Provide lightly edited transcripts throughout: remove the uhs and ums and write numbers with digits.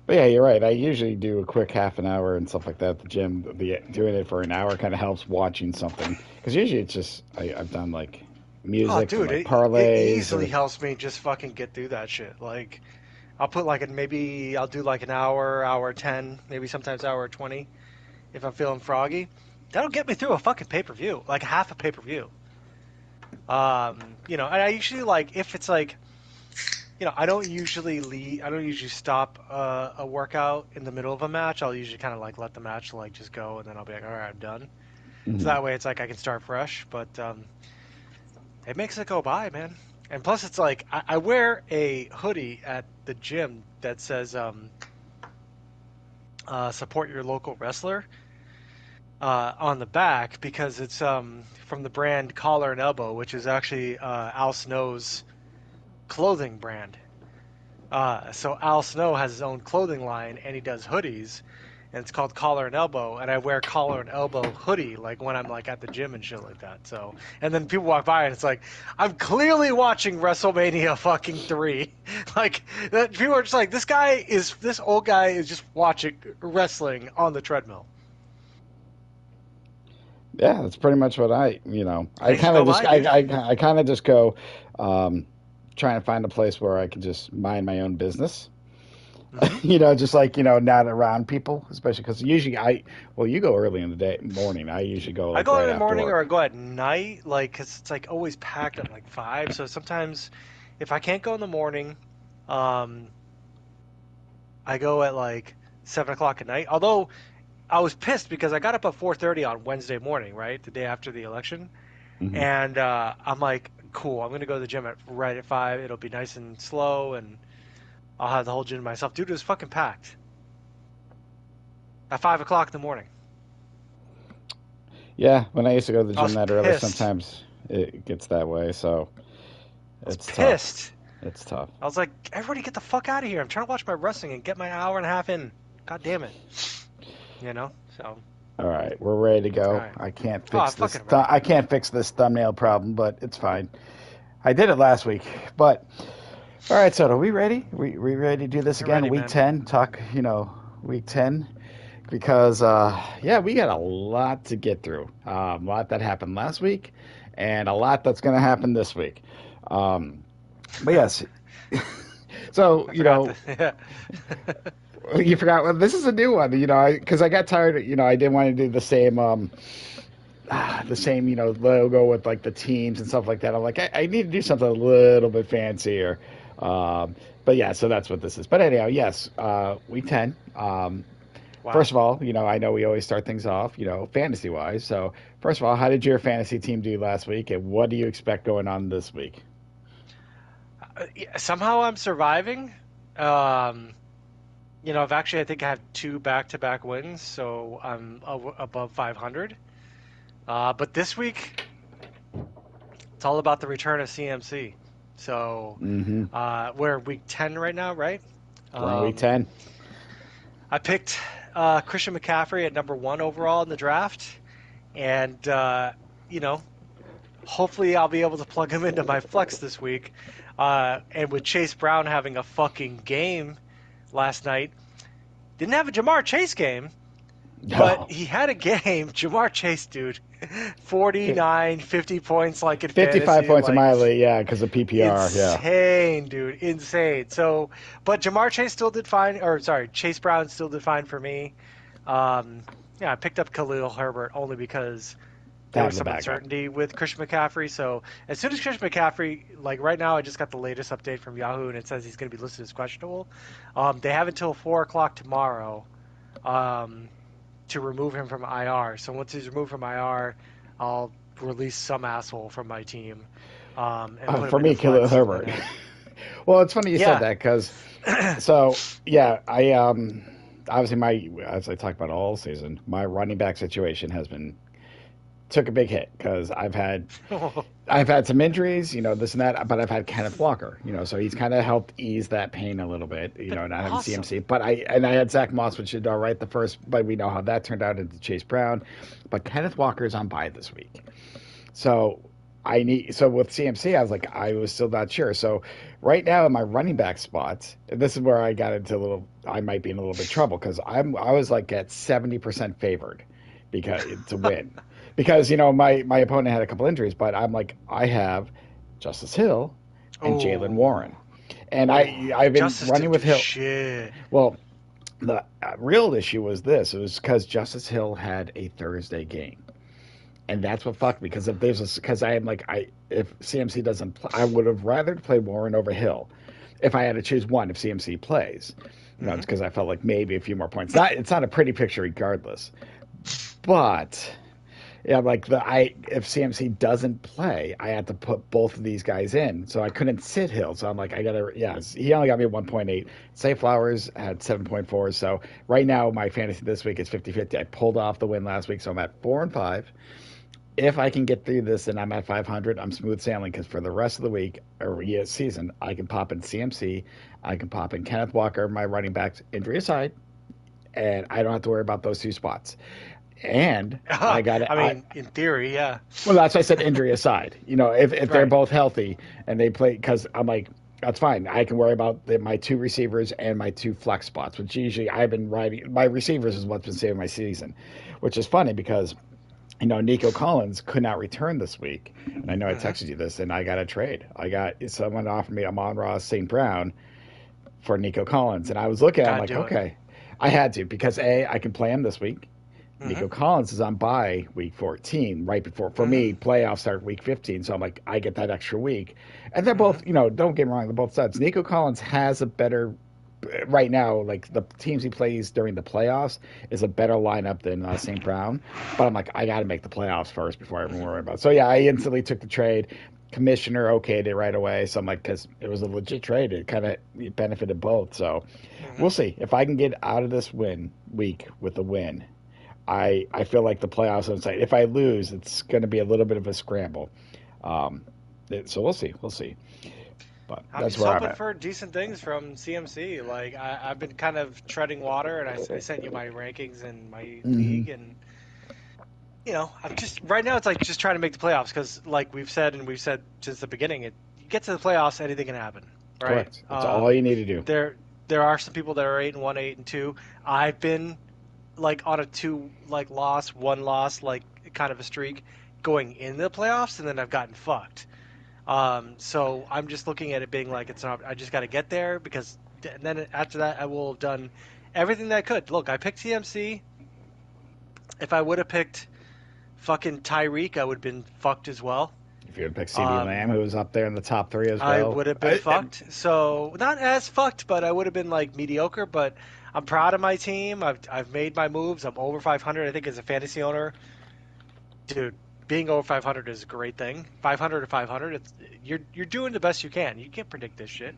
But yeah, you're right. I usually do a quick half an hour and stuff like that at the gym. Doing it for an hour kind of helps watching something because usually it's just I've done like Oh, music or dude, like it parlays easily or helps me just fucking get through that shit. Like, I'll put like maybe I'll do like an hour, hour 10, maybe sometimes hour 20 if I'm feeling froggy. That'll get me through a fucking pay per view, like half a pay per view. And I usually like if it's like, I don't usually leave, I don't usually stop a workout in the middle of a match. I'll usually kind of like let the match like just go, and then I'll be like, all right, I'm done. So Mhm. that way it's like I can start fresh. But it makes it go by, man. And plus, it's like I wear a hoodie at the gym that says "Support your local wrestler" on the back because it's from the brand Collar and Elbow, which is actually Al Snow's clothing brand. So Al Snow has his own clothing line and he does hoodies, and it's called Collar and Elbow. And I wear collar and elbow hoodie like when I'm like at the gym and shit like that. So, and then people walk by and it's like I'm clearly watching WrestleMania fucking 3. Like that, people are just like this old guy is just watching wrestling on the treadmill. Yeah, that's pretty much what I Makes it kind of go just by, dude. I kind of just go um, trying to find a place where I can just mind my own business. Hmm. Just like not around people, especially because usually well, you go early in the day morning. I usually go I like go in right the after morning or work. I go at night, like, 'cause it's like always packed at like 5. So sometimes if I can't go in the morning, um, I go at like 7 o'clock at night. Although I was pissed because I got up at 4:30 on Wednesday morning, right, the day after the election, Hmm. and I'm like, cool, I'm gonna go to the gym at right at 5. It'll be nice and slow, and I'll have the whole gym to myself. Dude, it was fucking packed at 5 o'clock in the morning. Yeah, when I used to go to the I gym was that early, pissed. sometimes it gets that way. So I was it's tough. pissed. It's tough. I was like, everybody get the fuck out of here. I'm trying to watch my wrestling and get my hour and a half in. God damn it. So, All right, we're ready to all go. right. I can't Oh, I'm fix this. fucking ready. I can't fix this thumbnail problem, but it's fine. I did it last week, but all right. So are we ready? We ready to do this I'm again? ready, Week man. 10. Talk. Week 10 because yeah, we got a lot to get through. A lot that happened last week, and a lot that's going to happen this week. Um, but yes, so I forgot the. Yeah. you forgot. Well, this is a new one. Because I got tired. I didn't want to do the same logo with like the teams and stuff like that. I'm like, I need to do something a little bit fancier. Um, but yeah, so that's what this is. But anyhow, yes, week 10. First Wow. of all, I know we always start things off, fantasy wise. So first of all, how did your fantasy team do last week, and what do you expect going on this week? Yeah, somehow I'm surviving. Um, I've actually, I think I have two back-to-back wins, so I'm above 500. But this week, it's all about the return of CMC. So, Mm-hmm. we're week 10 right now, right? We're in week Um, 10. I picked Christian McCaffrey at number one overall in the draft, and you know, hopefully I'll be able to plug him into my flex this week. And with Chase Brown having a fucking game last night, didn't have a Jamar Chase game, but No. he had a game. Jamar Chase, dude, 49, 50 points like in 55 fantasy, points in like my league, yeah, because of PPR, yeah. insane, dude, insane. So, but Jamar Chase still did fine, or sorry, Chase Brown still did fine for me. Um, yeah, I picked up Khalil Herbert only because there was Having the some backup. uncertainty with Christian McCaffrey. So as soon as Christian McCaffrey, like right now, I just got the latest update from Yahoo, and it says he's going to be listed as questionable. They have until 4 o'clock tomorrow um, to remove him from IR. So once he's removed from IR, I'll release some asshole from my team and put him For into me, Khalil flex, and then Herbert. Well, it's funny you said yeah, that because, so yeah, obviously as I talked about all season, my running back situation has been took a big hit because I've had some injuries, this and that, but I've had Kenneth Walker, so he's kind of helped ease that pain a little bit, been not having awesome. CMC. But I had Zach Moss, which did all right the first, but we know how that turned out into Chase Brown. But Kenneth Walker is on bye this week, so I need so with CMC, I was like, I was still not sure. So right now in my running back spots, and this is where I got into a little. I might be in a little bit of trouble because I was like at 70% favored because to win because my opponent had a couple injuries, but I'm like I have Justice Hill and Jalen Oh, Warren, and oh, I've been Justice running didn't with do Hill. shit. Well, the real issue was this: it was because Justice Hill had a Thursday game. And that's what fucked me because if there's because I am like I if CMC doesn't I would have rather play Warren over Hill if I had to choose one if CMC plays. It's Hmm. because I felt like maybe a few more points. Not it's not a pretty picture regardless, but yeah, like the I if CMC doesn't play, I had to put both of these guys in, so I couldn't sit Hill. So I'm like, I gotta. Yeah, he only got me 1.8. Say Flowers had 7.4. So right now my fantasy this week is 50-50. I pulled off the win last week, so I'm at 4-5. If I can get through this and I'm at 500, I'm smooth sailing because for the rest of the week or season, I can pop in CMC, I can pop in Kenneth Walker, my running backs, injury aside, and I don't have to worry about those two spots. And I got it. I mean, in theory, yeah. Well, that's why I said injury aside. If they're Right. both healthy and they play, because I'm like, that's fine. I can worry about my two receivers and my two flex spots, which usually I've been riding. My receivers is what's been saving my season, which is funny because Nico Collins could not return this week. And I know I Hmm. texted you this, and I got a trade. I got someone offered me Amon-Ra St. Brown for Nico Collins. And I was looking at it, I'm Gotta like, do it. okay. I had to because A, I can play him this week. Hmm. Nico Collins is on bye week 14, right before, for Hmm. me, playoffs start week 15. So I'm like, I get that extra week. And they're Hmm. both, don't get me wrong, they're both sides. Nico Collins has a better right now, like the teams he plays during the playoffs is a better lineup than St. Brown. But I'm like, I got to make the playoffs first before I even Hmm. worry about it. So yeah, I instantly took the trade. Commissioner okayed it right away. So I'm like, because it was a legit trade, it kind of benefited both. So Hmm. we'll see if I can get out of this win week with a win. I feel like the playoffs on site. If I lose, it's going to be a little bit of a scramble. Um, so we'll see. We'll see. But I'm that's just where I'm hoping at. for decent things from CMC. Like I've been kind of treading water, and I sent you my rankings in my Mm-hmm. league, and I'm just right now it's like just trying to make the playoffs because, like we've said since the beginning, you get to the playoffs, anything can happen, right? Correct. That's all you need to do. There are some people that are 8-1, 8-2. I've been like on a two like loss, one loss, like kind of a streak going in the playoffs, and then I've gotten fucked. So I'm just looking at it being like I just got to get there because and then after that I will have done everything that I could. Look, I picked TMC. If I would have picked fucking Tyreek, I would have been fucked as well. If you had picked CD Lamb, Um, who was up there in the top three as I well. would have been fucked. So not as fucked, but I would have been like mediocre. But I'm proud of my team. I've made my moves. I'm over 500. I think as a fantasy owner, dude, being over 500 is a great thing. 500 to 500, you're doing the best you can. You can't predict this shit.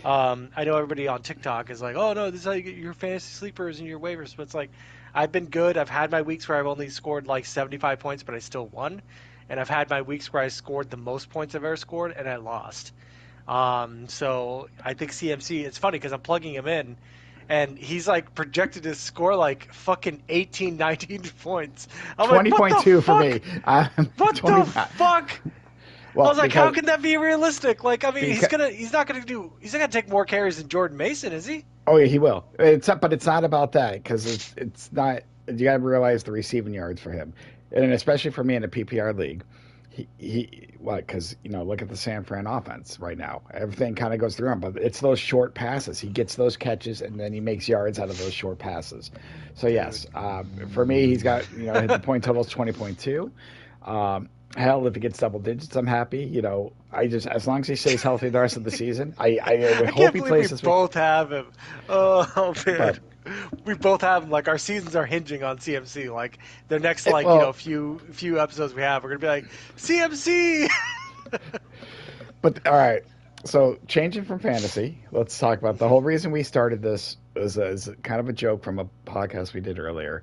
I know everybody on TikTok is like, "Oh no, this is how you get your fantasy sleepers and your waivers." But it's like, I've been good. I've had my weeks where I've only scored like 75 points, but I still won, and I've had my weeks where I scored the most points I've ever scored and I lost. So I think CMC. It's funny because I'm plugging him in, and he's like projected to score like fucking 18, 19 points. I'm like, what the 20.2 for fuck? me. I'm What the 25. fuck? I Well, was like, how because can that be realistic? Like, I mean, because he's not gonna take more carries than Jordan Mason, is he? oh yeah, he will. But it's not about that because it's not. You got to realize the receiving yards for him, and especially for me in a PPR league. He what? Because look at the San Fran offense right now. Everything kind of goes through him, but it's those short passes. He gets those catches, and then he makes yards out of those short passes. So Dude. yes, for me, he's got the point total is 20.2. Hell, if he gets double digits, I'm happy. I just as long as he stays healthy the rest of the season, I would I hope can't he believe we plays this week. both have him. Oh man. But We both have him. Like our seasons are hinging on CMC. Like the next well, few episodes we have, we're gonna be like CMC. but all right. So changing from fantasy, let's talk about the whole reason we started this is kind of a joke from a podcast we did earlier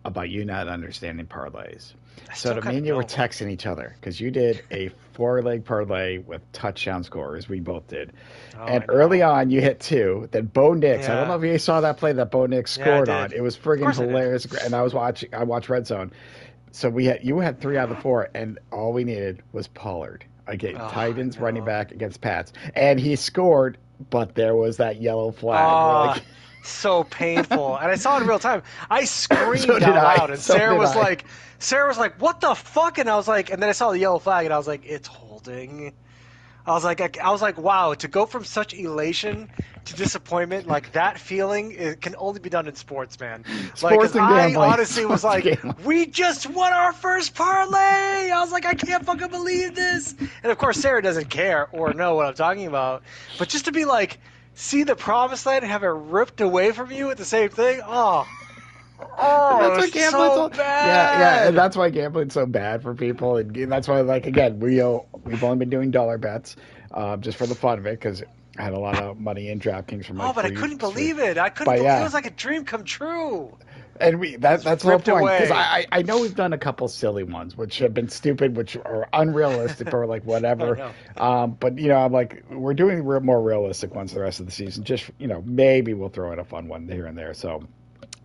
about you not understanding parlays. I So still to me kind and of you were don't. texting each other because you did a four-leg parlay with touchdown scores. We both did. Oh, And I early know. on, you hit two. Then Bo Nix. I don't know Yeah. if you saw that play that Bo Nix Yeah, I scored on. did. It was Of friggin' course I did. hilarious. And I watched Red Zone. So you had 3 out of the 4, and all we needed was Pollard. Again, Oh, I Titans running know. back against Pats, and he scored, but there was that yellow flag. We're Ah, like, so painful. And I saw it in real time. I so screamed did out I. loud, and So did I. Sarah was like, "What the fuck?" And I was like, and then I saw the yellow flag, and I was like, "It's holding." I was like, wow, to go from such elation to disappointment, like that feeling, it can only be done in sports, man. Like, cause Sports and I gambling. honestly was Sports and like, gambling. we just won our first parlay. I was like, I can't fucking believe this. And of course, Sarah doesn't care or know what I'm talking about. But just to be like, see the promised land and have it ripped away from you at the same thing. And Oh, that's it was why gambling's so so yeah, and bad. that's why gambling's so bad for people, and that's why like again we've only been doing dollar bets, just for the fun of it because I had a lot of money in DraftKings from Oh, like but I couldn't free, believe it. I couldn't but believe it yeah, was like a dream come true. and It's that's the whole ripped point because away. I know we've done a couple silly ones which have been stupid, which are unrealistic or like I whatever, know. but I'm like we're doing more realistic ones the rest of the season. Just maybe we'll throw in a fun one here and there. So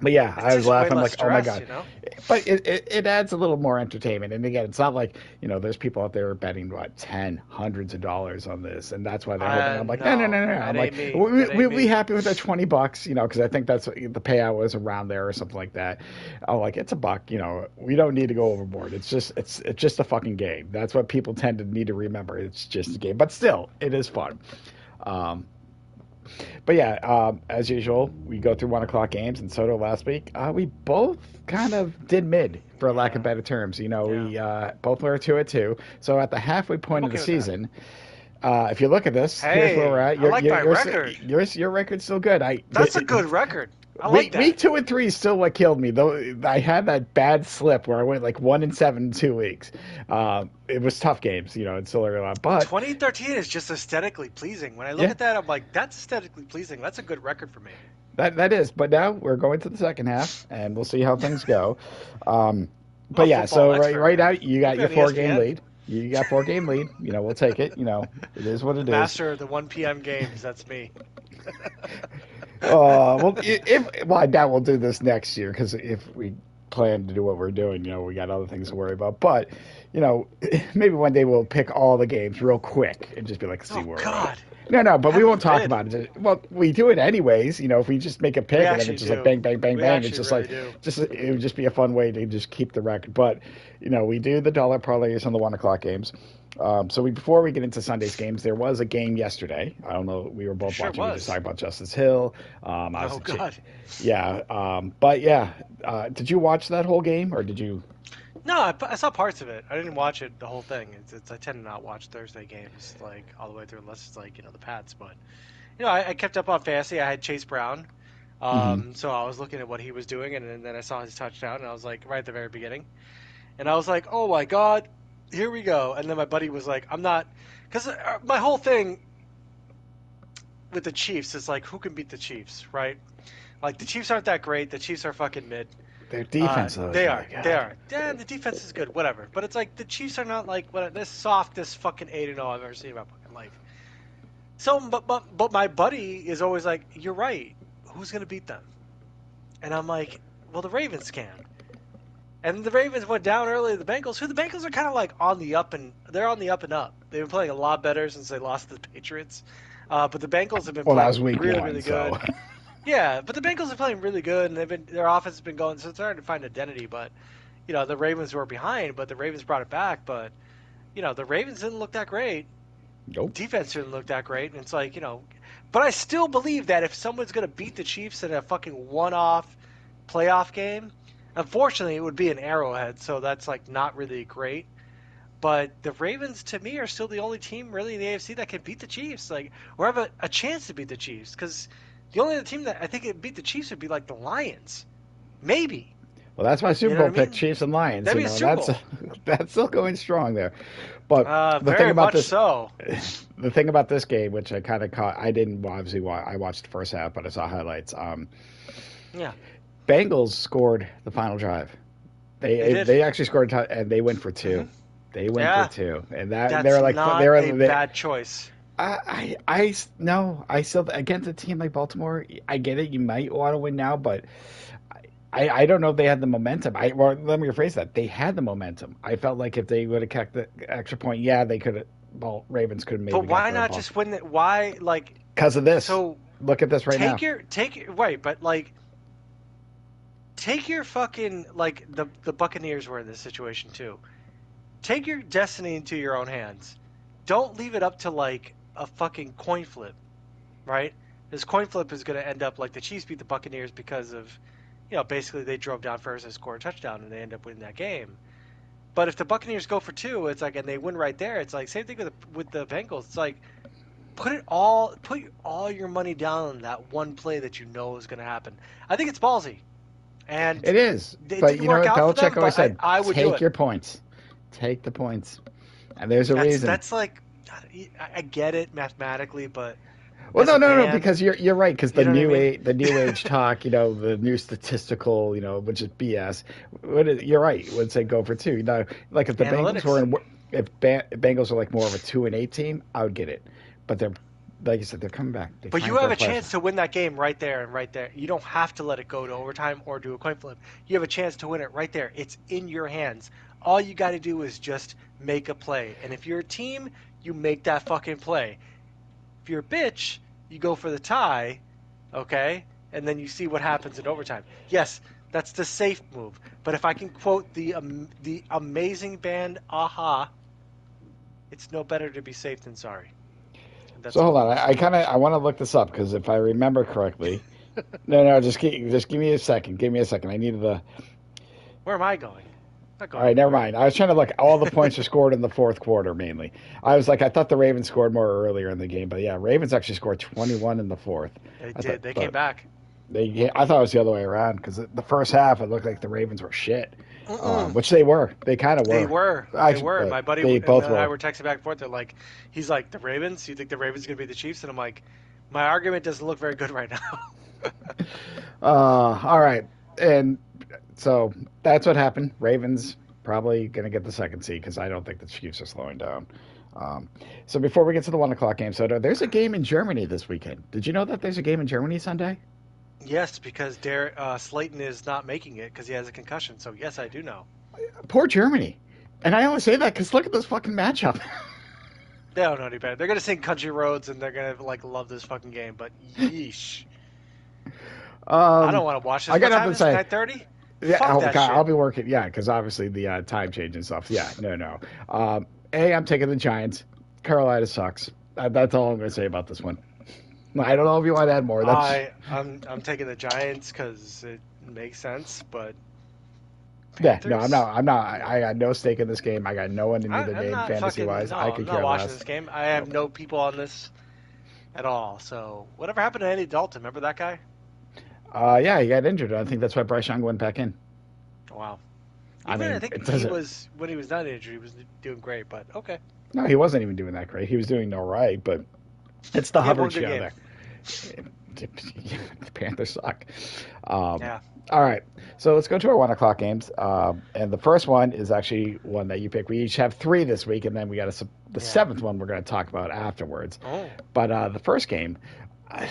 but yeah, It's I was just way laughing. I'm less like, oh my stress, god! you know. But it adds a little more entertainment. And again, it's not like there's people out there betting what hundreds of dollars on this, and that's why they're hoping. I'm like, no, no, No, no, no. that I'm ain't like, me. we, That ain't we'll be me. happy with our $20, because I think that's what the payout was around there or something like that. Oh, like it's $1. We don't need to go overboard. It's just a fucking game. That's what people tend to need to remember. It's just a game, but still, it is fun. Um, but yeah, as usual, we go through 1 o'clock games, and so did last week. We both kind of did mid, for lack of Yeah, better terms. yeah. We both were 2-2. So at the halfway I'm point of the okay with that. season, if you look at this, here's where we're Hey, at. I like my record. Your record's still good. That's a good record. I like Week that. 2 and 3 is still what killed me. Though I had that bad slip where I went like 1-7 in 2 weeks. It was tough games, it's still early on. But 2013 is just aesthetically pleasing. When I look yeah, at that, I'm like, that's aesthetically pleasing. That's a good record for me. that is. But now we're going to the second half, and we'll see how things go. Um, I'm a but yeah, football so expert, right now man. you Put got me your on 4 game ESPN. lead. You got 4 game lead. We'll take it. It is what The it is. master of the 1 p.m. games. That's me. Well, well, I doubt we'll do this next year because if we plan to do what we're doing, we got other things to worry about. But maybe one day we'll pick all the games real quick and just be like, see Oh where we're at. God, No, but we have won't you talk been? about it. Well, we do it anyways. If we just make a We pick and then actually it's just like do. bang, bang, bang, We bang, it's actually just really like do. it would just be a fun way to just keep the record. But we do the dollar parlays on the 1 o'clock games. So before we get into Sunday's games, there was a game yesterday. I don't know. We were both Sure watching. We just was. talked about Justice Hill. Oh Obviously, God. yeah. But yeah, did you watch that whole game or did you? No, I saw parts of it. I didn't watch it the whole thing. I tend to not watch Thursday games like all the way through unless it's like the Pats. But I kept up on fantasy. I had Chase Brown, Mm-hmm. so I was looking at what he was doing, and then I saw his touchdown, and I was like right at the very beginning, and I was like, oh my God, here we go. And then my buddy was like, I'm not, because my whole thing with the Chiefs is like, who can beat the Chiefs, right? Like the Chiefs aren't that great. The Chiefs are fucking mid. Their defense though is They really are. They good. are. Yeah, the defense is good. Whatever. But it's like the Chiefs are not like what this softest fucking 8-0 I've ever seen in my fucking life. So, but my buddy is always like, "You're right. Who's gonna beat them?" And I'm like, "Well, the Ravens can." And the Ravens went down early to the Bengals, who the Bengals are kind of like on the up and they're on the up and up. They've been playing a lot better since they lost to the Patriots. But the Bengals have been Well, that was playing week really, one, really so good. Yeah, but the Bengals are playing really good, and their offense has been going, so it's hard to find identity. But the Ravens were behind, but the Ravens brought it back. But the Ravens didn't look that great. nope. Defense didn't look that great, and it's like but I still believe that if someone's gonna beat the Chiefs in a fucking one-off playoff game, unfortunately it would be an Arrowhead, so that's like not really great. But the Ravens, to me, are still the only team really in the AFC that can beat the Chiefs, like or have a chance to beat the Chiefs. Because the only other team that I think could beat the Chiefs would be like the Lions, maybe. Well, that's my You Super know Bowl what I pick: mean? Chiefs and Lions. That'd be a Super That's Bowl. that's still going strong there. But the thing Very about much this, so. the thing about this game, which I kind of caught, I didn't obviously watch. I watched the first half, but I saw highlights. Yeah, Bengals scored the final drive. they did. They actually scored and they went for Hmm. two. They went for Yeah, two, and that that's they're like not a bad choice. no, I still against a team like Baltimore. I get it. You might want to win now, but I don't know if they had the momentum. Well, let me rephrase that. They had the momentum. I felt like if they would have kept the extra point, yeah, they could have. Well, Ravens could have But maybe got why the not ball just win it? Why like because of this. so? Look at this right now. Right, but like take your fucking like the Buccaneers were in this situation too. Take your destiny into your own hands. Don't leave it up to like a fucking coin flip, right? This coin flip is going to end up like the Chiefs beat the Buccaneers because of, basically they drove down first and scored a touchdown and they end up winning that game. But if the Buccaneers go for two, it's like and they win right there. It's like same thing with the Bengals. It's like put all your money down on that one play that you know is going to happen. I think it's ballsy, and It is, it but didn't you know work what out for Belichick them. always But said: I would do take it. your points, take the points, and there's a That's reason. that's like I get it mathematically, but Well, as no, a no, no, band, because you're right. Because you know what I mean? the new age talk, the new statistical, which is BS. You're right. Would say go for two. Like if the Bengals were Analytics. in, if Bengals are like more of a 2-8 team, I would get it. But they're like you said, they're coming back. They're But trying you for have a a playoff. chance to win that game right there and right there. You don't have to let it go to overtime or do a coin flip. You have a chance to win it right there. It's in your hands. All you got to do is just make a play. And if you're a team, you make that fucking play. If you're a bitch, you go for the tie, okay? And then you see what happens in overtime. Yes, that's the safe move. But if I can quote the amazing band Aha, it's no better to be safe than sorry. And So that's hold what on. we'll I say. kind of I want to look this up because if I remember correctly, no, no, just give me a second. Give me a second. I need the. Where am I going? Not All going right, never anywhere. mind. I was trying to look. All the points are scored in the fourth quarter mainly. I was like, I thought the Ravens scored more earlier in the game, but yeah, Ravens actually scored 21 in the fourth. They I thought, did. They came thought back. I thought it was the other way around because the first half it looked like the Ravens were shit, Mm-mm. which they were. They kind of They were. were. They Actually, were. My buddy they and both I were. were texting back and forth. He's like, the Ravens? You think the Ravens are going to be the Chiefs? And I'm like, my argument doesn't look very good right now. All right, and so that's what happened. Ravens probably going to get the second seed because I don't think the Chiefs are slowing down. Um, so before we get to the 1 o'clock game, Soto, there's a game in Germany this weekend. Did you know that there's a game in Germany Sunday? Yes, because Slayton is not making it because he has a concussion. So yes, I do know. Poor Germany. And I only say that because look at this fucking matchup. They don't know any better. They're gonna sing "Country Roads" and they're gonna like love this fucking game. But yeesh, I don't um, want to watch I this. got What nothing time to is it? say. 9:30? Yeah, Fuck oh that God, I'll shit. be working. Yeah, because obviously the time change and stuff. Yeah, no, no. I'm taking the Giants. Carolina sucks. That's all I'm going to say about this one. I don't know if you want to add more. That's I'm taking the Giants because it makes sense. But yeah. No, I'm Panthers? not. I'm not. I got no stake in this game. I got no one in either I'm game, not fantasy fucking wise. no. I I'm could not care watching less. this game. I have Nope. no people on this at all. So whatever happened to Andy Dalton? Remember that guy? Yeah, he got injured. I think that's why Bryce Young went back in. Wow. I Even I mean, think it he doesn't. was when he was not injured, he was doing great. But okay, No, he wasn't even doing that great. He was doing no right, but it's the he had Hubbard one good show game. there. The Panthers suck. Um, Yeah, all right, so let's go to our 1 o'clock games. And the first one is actually one that you pick. We each have three this week, and then we got the yeah. seventh one we're going to talk about afterwards. Oh, But the first game,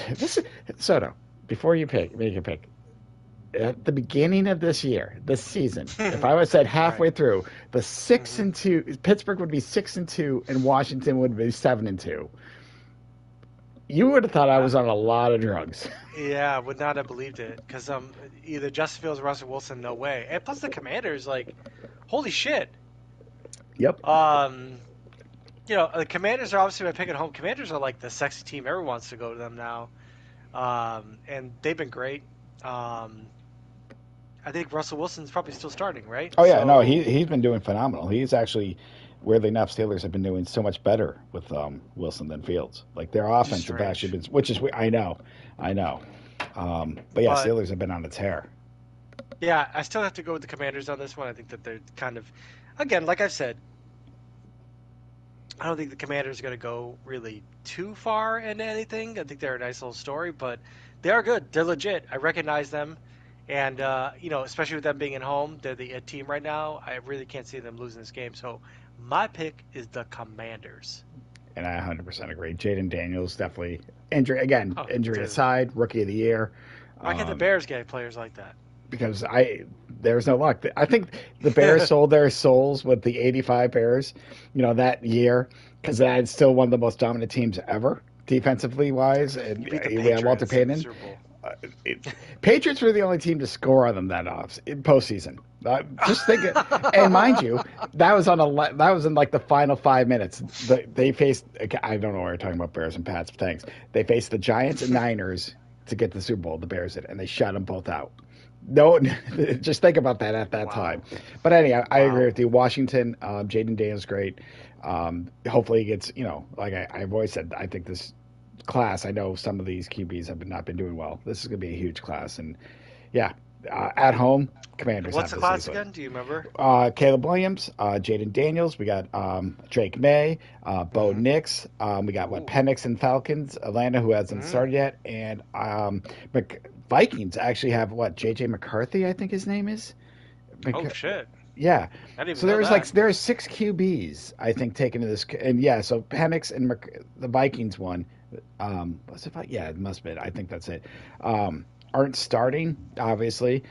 this is Soto. Before you make your pick, at the beginning of this year, this season, if I was said right. halfway through, the six Hmm. and two, Pittsburgh would be 6-2, and Washington would be 7-2. You would have thought I Uh, was on a lot of drugs. yeah, I would not have believed it because either Justin Fields or Russell Wilson, no way. And plus the Commanders, like, holy shit. Yep. Um, the Commanders are obviously my pick at home. Commanders are like the sexy team. Everyone wants to go to them now. And they've been great. Um, I think Russell Wilson's probably still starting, right? Oh yeah, no, So he's been doing phenomenal. He's actually, weirdly enough, Steelers have been doing so much better with Wilson than Fields. Like their which is offense have actually strange. been, which is I know. But yeah, But Steelers have been on a tear. yeah, I still have to go with the Commanders on this one. I think that they're kind of, again, like I've said, I don't think the Commanders are going to go really too far into anything. I think they're a nice little story, but they are good. They're legit. I recognize them. And, especially with them being at home, they're a team right now. I really can't see them losing this game. So my pick is the Commanders. And I 100% agree. Jaden Daniels definitely injury again. Oh, Injury dude. aside, rookie of the year. Why can't the Um, Bears get players like that? because there's no luck. I think the Bears sold their souls with the '85 Bears, that year, because that's still one of the most dominant teams ever, defensively wise, and You beat the we had Walter Patriots in the Payton. Super Bowl. Patriots were the only team to score on them that off in postseason. Just think, and mind you, that was in like the final 5 minutes. They faced. I don't know why we're talking about Bears and Pats. Thanks. They faced the Giants and Niners to get the Super Bowl. The Bears did, and they shut them both out. No, just think about that at that time. But anyhow, I agree with you. Washington, Jaden Daniels, great. Hopefully, he gets. Like I've always said, I think this class. I know some of these QBs have not been doing well. This is going to be a huge class, and yeah, at home, Commanders. What's have the class easily. again? Do you remember? Caleb Williams, Jaden Daniels. We got Drake May, Bo Nix. We got Penix and Falcons. Atlanta, who hasn't started yet, and Vikings actually have JJ McCarthy. I think his name is. Oh shit. Yeah. I didn't So even know there's 6 QBs I think taken to this, and yeah. So Penix and the Vikings one. Was it? Yeah, it must have been. I think that's it. Aren't starting, obviously.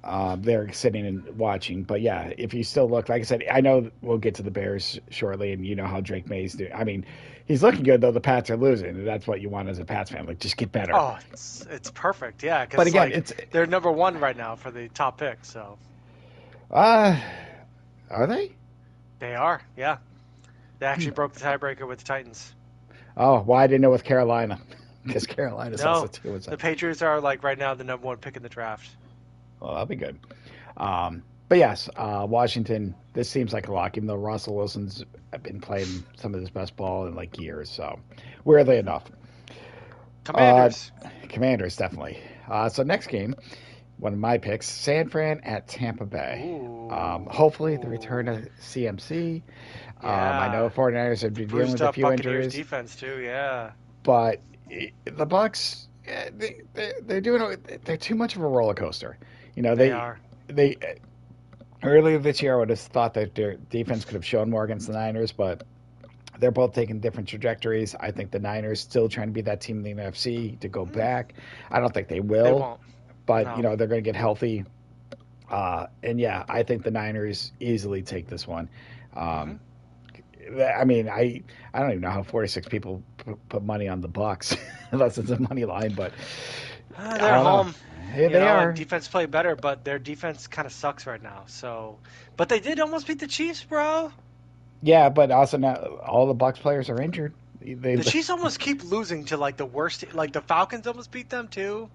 They're sitting and watching. But yeah, if you still look, like I said, I know we'll get to the Bears shortly, and you know how Drake May's doing. I mean, he's looking good, though the Pats are losing, and that's what you want as a Pats fan. Like, just get better. Oh, it's perfect, yeah. But again, they're number 1 right now for the top pick, so. Are they? They are, yeah. They actually broke the tiebreaker with the Titans. Oh, well, I didn't know with Carolina. Because Carolina's also too. The Patriots are, right now, the number 1 pick in the draft. Well, that'll be good. But yes, Washington, this seems like a lock, even though Russell Wilson's been playing some of his best ball in years. So, weirdly enough. Commanders, definitely. So, next game, one of my picks, San Fran at Tampa Bay. Hopefully, the return of CMC. Yeah. I know 49ers have been dealing with a few Buccaneers injuries. Defense, too, yeah. But the Bucs, they're too much of a roller coaster. They are. Earlier this year, I would have thought that their defense could have shown more against the Niners, but they're both taking different trajectories. I think the Niners still trying to be that team in the NFC to go back. I don't think they will. They won't. But they're going to get healthy. And yeah, I think the Niners easily take this one. I mean, I don't even know how 46 people put money on the Bucs unless it's a money line, but they're home. Yeah, they are. Defense played better, but their defense kind of sucks right now. So, but they did almost beat the Chiefs, bro. Yeah, but also now all the Bucs players are injured. The Chiefs almost keep losing to the worst. The Falcons almost beat them too.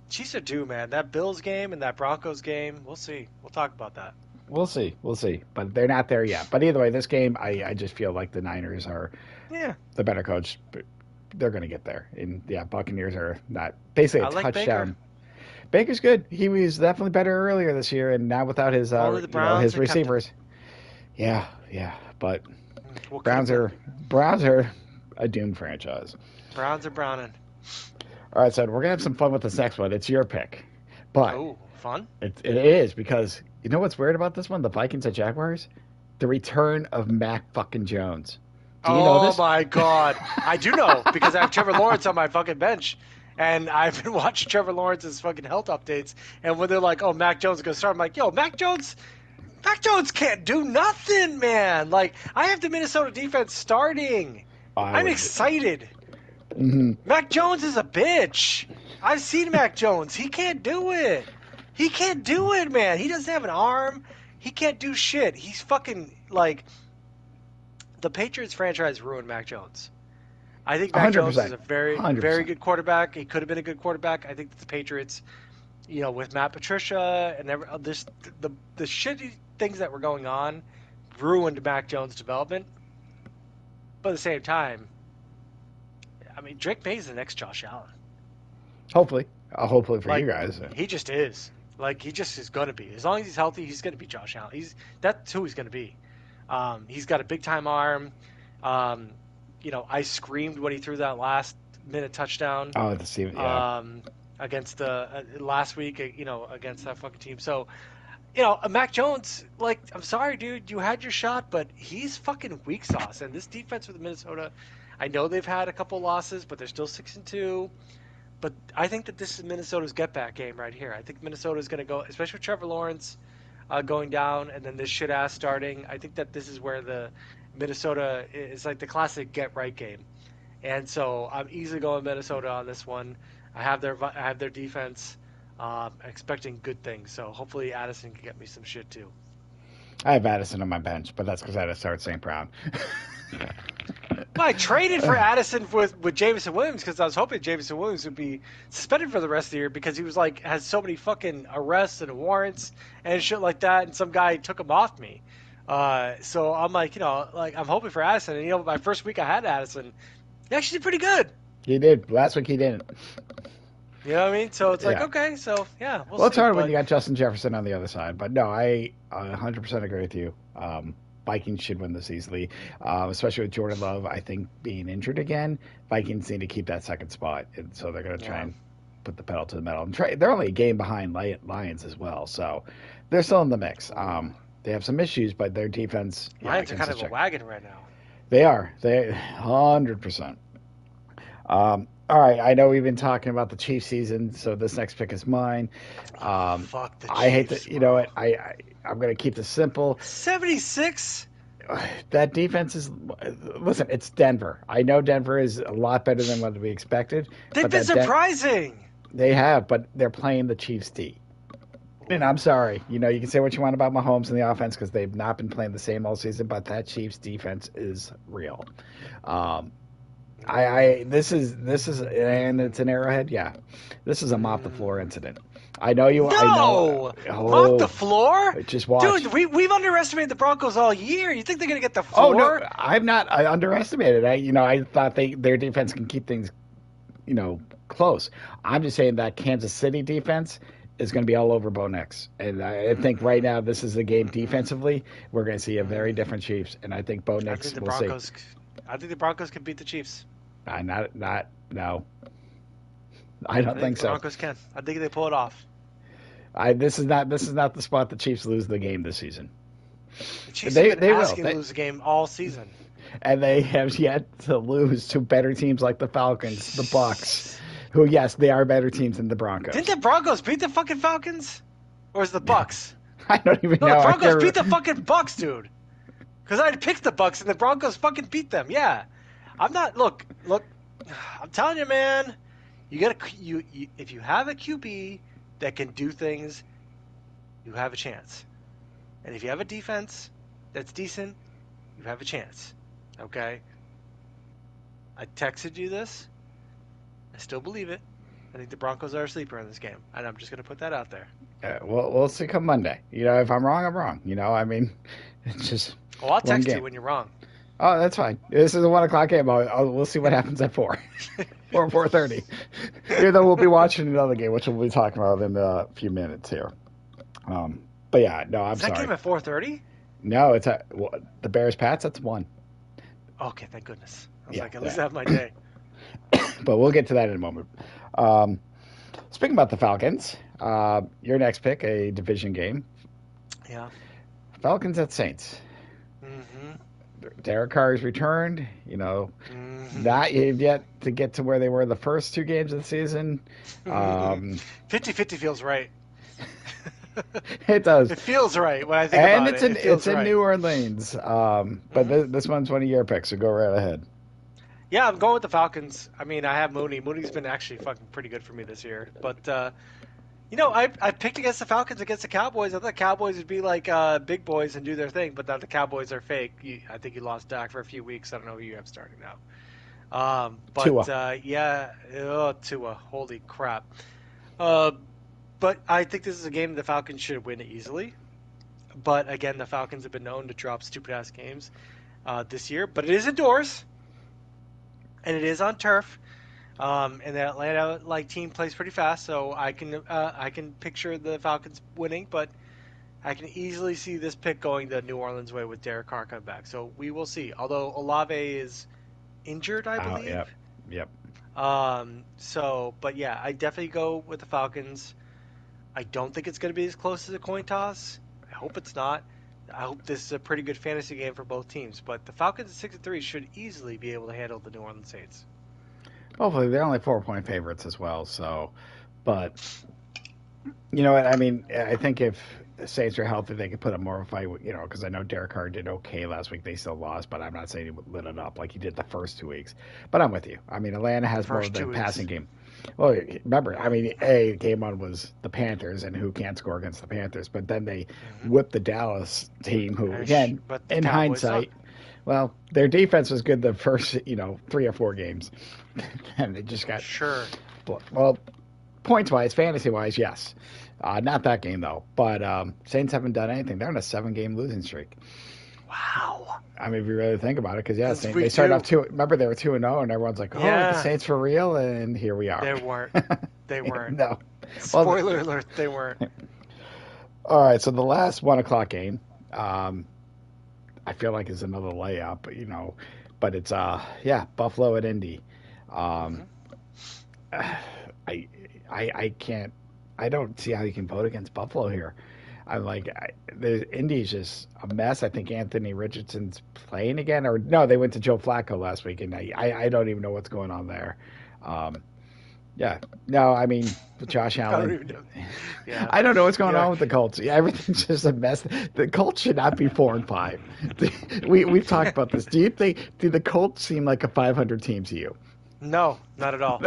Chiefs are due, man. That Bills game and that Broncos game. We'll see. We'll talk about that. We'll see. But they're not there yet. But either way, this game, I just feel like the Niners are the better coach. But they're going to get there. And yeah, Buccaneers are not basically a touchdown. Baker's good. He was definitely better earlier this year, and now without his his receivers. Yeah. But Browns are a doomed franchise. Browns are browning. All right, so we're gonna have some fun with this next one. It's your pick, but fun. It is because you know what's weird about this one? The Vikings at Jaguars, the return of Mac fucking Jones. Do you know this? Oh my God, I do know because I have Trevor Lawrence on my fucking bench, and I've been watching Trevor Lawrence's fucking health updates. And when they're like, "Oh, Mac Jones is gonna start," I'm like, "Yo, Mac Jones can't do nothing, man." I have the Minnesota defense starting. I'm excited. Mm-hmm. Mac Jones is a bitch. I've seen Mac Jones. He can't do it. He can't do it, man. He doesn't have an arm. He can't do shit. He's fucking the Patriots franchise ruined Mac Jones. I think Mac 100%. Jones is a very, 100%. Very good quarterback. He could have been a good quarterback. I think the Patriots, with Matt Patricia and the shitty things that were going on, ruined Mac Jones' development. But at the same time, I mean, Drake May is the next Josh Allen. Hopefully for you guys. He just is. He just is going to be. As long as he's healthy, he's going to be Josh Allen. That's who he's going to be. He's got a big-time arm. I screamed when he threw that last-minute touchdown. Oh, to see it, yeah. Against the last week, against that fucking team. So, Mac Jones, I'm sorry, dude, you had your shot, but he's fucking weak sauce. And this defense with Minnesota, I know they've had a couple losses, but they're still 6-2. But I think that this is Minnesota's get back game right here. I think Minnesota's going to go, especially with Trevor Lawrence going down, and then this shit ass starting. I think that this is where the Minnesota is like the classic get right game, and so I'm easily going Minnesota on this one. I have their defense, expecting good things. So hopefully Addison can get me some shit too. I have Addison on my bench, but that's because I had to start St. Brown. Well, I traded for Addison with Jameson Williams because I was hoping Jameson Williams would be suspended for the rest of the year because he was like has so many fucking arrests and warrants and shit like that, and some guy took him off me. So I'm like, like I'm hoping for Addison, and my first week I had Addison, he actually did pretty good. He did. Last week he didn't. You know what I mean? So it's like, Yeah. okay, so yeah, we'll Well, see. it's hard when But you got Justin Jefferson on the other side. But no, I 100% agree with you. Vikings should win this easily, especially with Jordan Love, I think, being injured again. Vikings need to keep that second spot. And so they're going to try and put the pedal to the metal. And they're only a game behind Lions as well. So they're still in the mix. They have some issues, but their defense. Lions are kind of a wagon right now. They are. They 100%. All right, I know we've been talking about the Chiefs season, so this next pick is mine. Fuck the Chiefs. I hate to, you know what? I'm going to keep this simple. 76. That defense is. Listen, it's Denver. I know Denver is a lot better than what we expected. They've been surprising. They have, but they're playing the Chiefs D. And I'm sorry, you can say what you want about Mahomes and the offense because they've not been playing the same all season, but that Chiefs defense is real. This is and it's an Arrowhead. Yeah, this is a mop the floor incident. I know you. No, I know, mop the floor. Just watch, dude. We've underestimated the Broncos all year. You think they're gonna get the floor? Oh no, I'm not. I underestimated. I thought their defense can keep things, close. I'm just saying that Kansas City defense is going to be all over Bo Nix, and I think right now this is the game defensively. We're going to see a very different Chiefs, and I think Bo Nix will see. I think the Broncos can beat the Chiefs. No. I don't think so. The Broncos can. I think they pull it off. This is not the spot the Chiefs lose the game this season. The Chiefs have been asking to lose the game all season, and they have yet to lose to better teams like the Falcons, the Bucs, who yes, they are better teams than the Broncos. Didn't the Broncos beat the fucking Falcons, or is the Bucs? I don't even know. No, the Broncos beat the fucking Bucs, dude. Because I picked the Bucs and the Broncos fucking beat them. Yeah, I'm not. Look. I'm telling you, man. You gotta. If you have a QB that can do things, you have a chance. And if you have a defense that's decent, you have a chance. Okay. I texted you this. I still believe it. I think the Broncos are a sleeper in this game, and I'm just gonna put that out there. We'll see come Monday. If I'm wrong, I'm wrong. I mean, it's just. Well, I'll text you when you're wrong. Oh, that's fine. This is a 1:00 game. We'll see what happens at 4 or 4:30. Even though we'll be watching another game, which we'll be talking about in a few minutes here. But yeah, no, I'm sorry. Is that game at 4:30? No, it's at the Bears Pats. That's 1. Okay, thank goodness. I was like, at least I have my day. But we'll get to that in a moment. Speaking about the Falcons, your next pick, a division game. Yeah. Falcons at Saints. Derek Carr's returned. Not yet to get to where they were the first 2 games of the season. 50-50 feels right. It does. It feels right when I think about it. And it's in New Orleans. But this one's one of your picks, so go right ahead. Yeah, I'm going with the Falcons. I mean, I have Mooney. Mooney's been actually fucking pretty good for me this year. But, I picked against the Falcons against the Cowboys. I thought the Cowboys would be like big boys and do their thing, but now the Cowboys are fake. I think you lost Dak for a few weeks. I don't know who you have starting now. Tua. Tua. Holy crap. But I think this is a game the Falcons should win easily. But, again, the Falcons have been known to drop stupid-ass games this year. But it is indoors. And it is on turf, and the Atlanta team plays pretty fast, so I can picture the Falcons winning, but I can easily see this pick going the New Orleans way with Derek Carr coming back. So we will see. Although Olave is injured, I believe. Yep. But yeah, I definitely go with the Falcons. I don't think it's going to be as close as a coin toss. I hope it's not. I hope this is a pretty good fantasy game for both teams. But the Falcons at 6-3 should easily be able to handle the New Orleans Saints. Hopefully, they're only 4-point favorites as well. So, but you know what? I mean, I think if the Saints are healthy, they could put up more of a fight. You know, because I know Derek Carr did okay last week. They still lost, but I'm not saying he would lit it up like he did the first 2 weeks. But I'm with you. I mean, Atlanta The has more of first the 2 weeks. passing game. Well, remember, I mean, game one was the Panthers, and who can't score against the Panthers? But then they Hmm. whipped the Dallas team, who, again, But the in Cowboys suck. hindsight, well, their defense was good the first, 3 or 4 games, and they just got Sure. well, points wise, fantasy wise, yes. Not that game though. But Saints haven't done anything. They're on a 7-game losing streak. Wow. I mean, if you really think about it, because yeah, Since Saint, they week started off two. two. Remember, they were 2-0, and everyone's like, "Oh, are the Yeah. Saints for real?" And here we are. They weren't. They weren't. No. Well, Spoiler alert, they weren't. all right. So the last 1 o'clock game, um, I feel like is another layup. But it's yeah, Buffalo at Indy. Um, Hmm. I I can't. I don't see how you can vote against Buffalo here. I'm like, the Indy's just a mess. I think Anthony Richardson's playing again, or no, they went to Joe Flacco last week, and I don't even know what's going on there. Um, yeah, no, I mean Josh I don't Allen. even know. Yeah. I don't know what's going Yeah. on with the Colts. Yeah, everything's just a mess. The Colts should not be 4-5. We've talked about this. Do the Colts seem like a 500 team to you? No, not at all.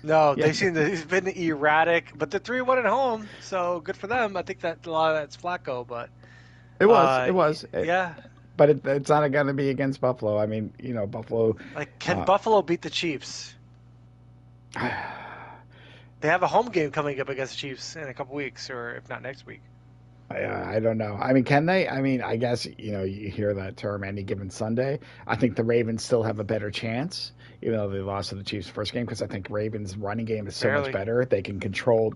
No, Yeah, they seem to have been erratic, but they're 3-1 at home, so good for them. I think that a lot of that's Flacco, but it was. It was. yeah. But it's not going to be against Buffalo. I mean, Buffalo. Like, can Uh, Buffalo beat the Chiefs? They have a home game coming up against the Chiefs in a couple weeks, or if not next week. I don't know. I mean, can they? I mean, I guess you hear that term any given Sunday. I think the Ravens still have a better chance, even though they lost to the Chiefs first game, because I think Ravens' running game is so much Barely. better. They can control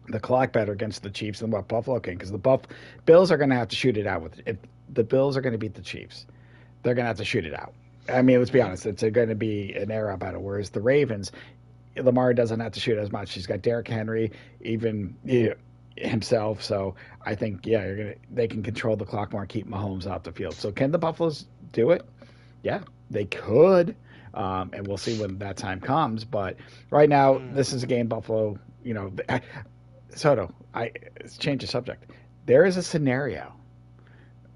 the clock better against the Chiefs than what Buffalo can, because the Bills are going to have to shoot it out with. If the Bills are going to beat the Chiefs, they're going to have to shoot it out. I mean, let's be Hmm. honest. It's going to be an era about it. Whereas the Ravens, Lamar doesn't have to shoot as much. He's got Derrick Henry, even himself. So I think they can control the clock more, and keep Mahomes off the field. So can the Buffaloes do it? Yeah, they could, and we'll see when that time comes. But right now, Hmm. this is a game Buffalo. Soto. I change the subject. There is a scenario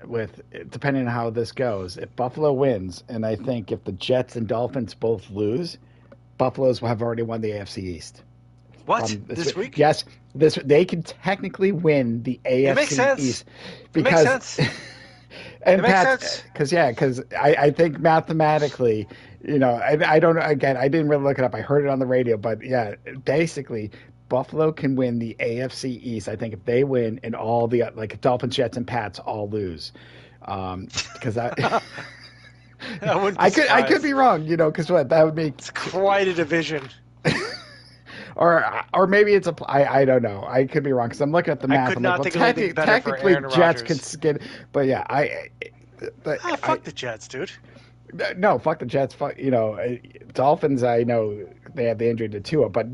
with depending on how this goes. If Buffalo wins, and I think if the Jets and Dolphins both lose, Buffaloes will have already won the AFC East. What? From this, This week? yes, this they can technically win the It makes AFC sense. East It makes because sense. It and makes Pat, sense. because I think mathematically, I don't again I didn't really look it up. I heard it on the radio, but yeah, basically Buffalo can win the AFC East. I think if they win and all the like Dolphins, Jets, and Pats all lose, because I I wouldn't be I could be surprised. wrong, because what that would be It's quite a division. or maybe it's I don't know. I could be wrong because I'm looking at the I math. could I'm like, not well, think of anything better for technically Aaron Jets could Rodgers. get, but yeah, Ah, I fuck the Jets, dude. no, fuck the Jets. Fuck, Dolphins. I know they have the injury to Tua, but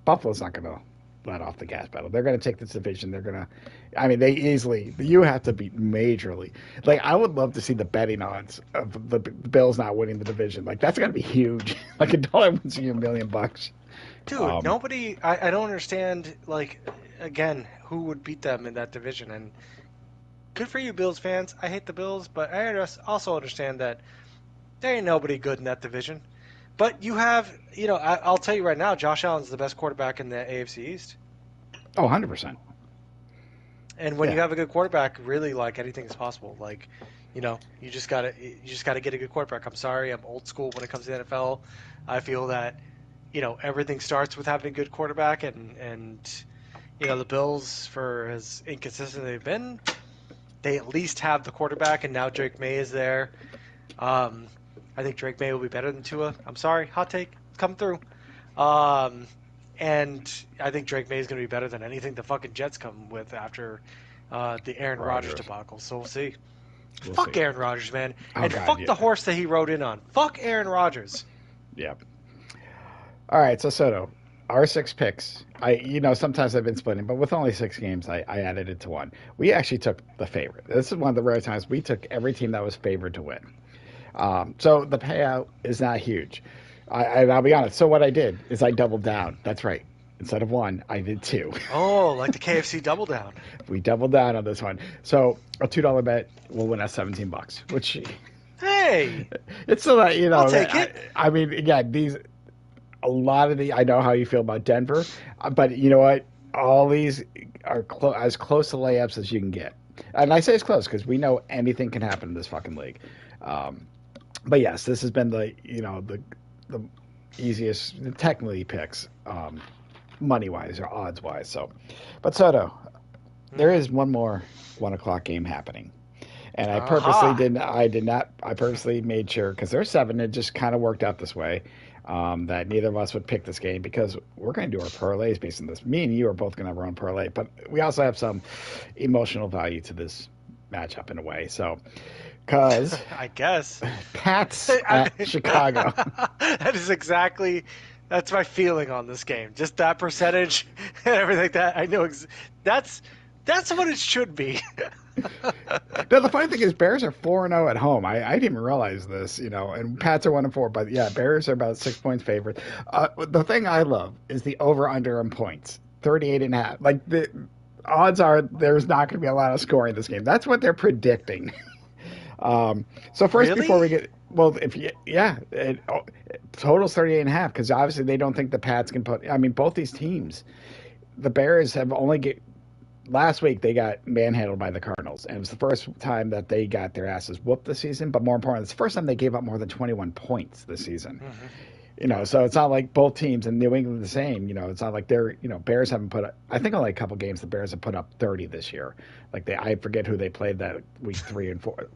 Buffalo's not going to let off the gas pedal. They're going to take this division. They're going to. I mean, they easily. You have to beat majorly. Like, I would love to see the betting odds of the Bills not winning the division. Like, that's going to be huge. Like a dollar wins you $1 million. Dude, Um, nobody. I don't understand. Like, again, who would beat them in that division? And good for you, Bills fans. I hate the Bills, but also understand that there ain't nobody good in that division. But you have, I'll tell you right now, Josh Allen's the best quarterback in the AFC East. oh, 100%. And when Yeah. you have a good quarterback, really, like anything is possible. Like, you just gotta get a good quarterback. I'm sorry, I'm old school when it comes to the NFL. I feel that everything starts with having a good quarterback, and the Bills, for as inconsistent they've been, they at least have the quarterback, and now Drake May is there. Um, I think Drake May will be better than Tua. I'm sorry, hot take, come through. Um, and I think Drake May is going to be better than anything the fucking Jets come with after the Aaron Rodgers Rogers. debacle. So we'll see. We'll Fuck see. Aaron Rodgers, man, Oh and God, fuck yeah, the horse that he rode in on. Fuck Aaron Rodgers. yeah. All right, so Soto, our 6 picks. Sometimes I've been splitting, but with only 6 games, I added it to one. We actually took the favorite. This is one of the rare times we took every team that was favored to win. So the payout is not huge. I'll be honest. So what I did is I doubled down. That's right. Instead of one, I did two. Oh, like the KFC double down. We doubled down on this one. So a $2 bet will win us $17, which Hey, it's so that I'll take it. I mean, again, these a lot of the I know how you feel about Denver, but you know what? All these are as close to layups as you can get, and I say it's close because we know anything can happen in this fucking league. Um, but yes, this has been the easiest technically picks, money wise or odds wise. So, but Soto, there Mhm. is one more 1 o'clock game happening. And I purposely Aha. didn't. I did not. I purposely made sure because there's seven. It just kind of worked out this way that neither of us would pick this game because we're going to do our parlays based on this. Me and you are both going to have our own parlay, but we also have some emotional value to this matchup in a way. So, because I guess. Pats I at Chicago. that is exactly that's my feeling on this game. Just that percentage and everything that I know. That's what it should be. No, the funny thing is, Bears are 4-0 at home. I didn't even realize this, and Pats are 1-4. But yeah, Bears are about 6 points favored. The thing I love is the over under on points, 38.5. Like the odds are there's not going to be a lot of scoring in this game. That's what they're predicting. So first, before we Really? get well, if you, yeah, totals 38.5 because obviously they don't think the Pats can put. I mean, both these teams, the Bears have only get last week they got manhandled by the Cardinals, and it was the first time that they got their asses whooped this season. But more importantly, it's the first time they gave up more than 21 points this season. Hmm. So it's not like both teams in New England the same. It's not like they're Bears haven't put up, I think only a couple games the Bears have put up 30 this year. Like I forget who they played that week 3 and 4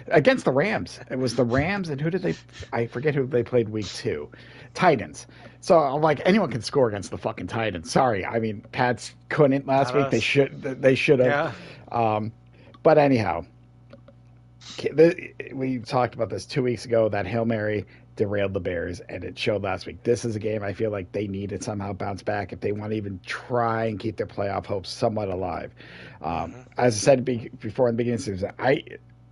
against the Rams. It was the Rams and who did they? I forget who they played week 2. Titans. So I'm like anyone can score against the fucking Titans. Sorry, I mean Pats couldn't last Not week. They us. should they should have. Yeah. But anyhow, we talked about this 2 weeks ago. That Hail Mary derailed the Bears, and it showed last week. This is a game I feel like they need to somehow bounce back if they want to even try and keep their playoff hopes somewhat alive. Hmm. As I said before in the beginning of the season,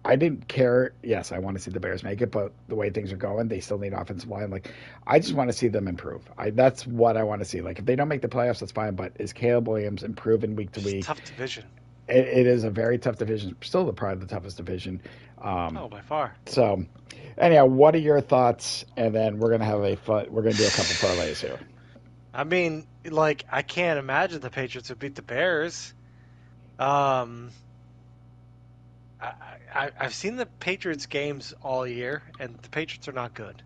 I didn't care. Yes, I want to see the Bears make it, but the way things are going, they still need offensive line. Like, I just want to see them improve. That's what I want to see. Like, if they don't make the playoffs, that's fine. But is Caleb Williams improving week to Just week? tough division. It is a very tough division. Still, probably the toughest division. Oh, by far. So, anyhow, what are your thoughts? And then we're gonna have a fun. We're gonna do a couple parlays here. I mean, like, I can't imagine the Patriots would beat the Bears. Um, I've seen the Patriots games all year, and the Patriots are not good.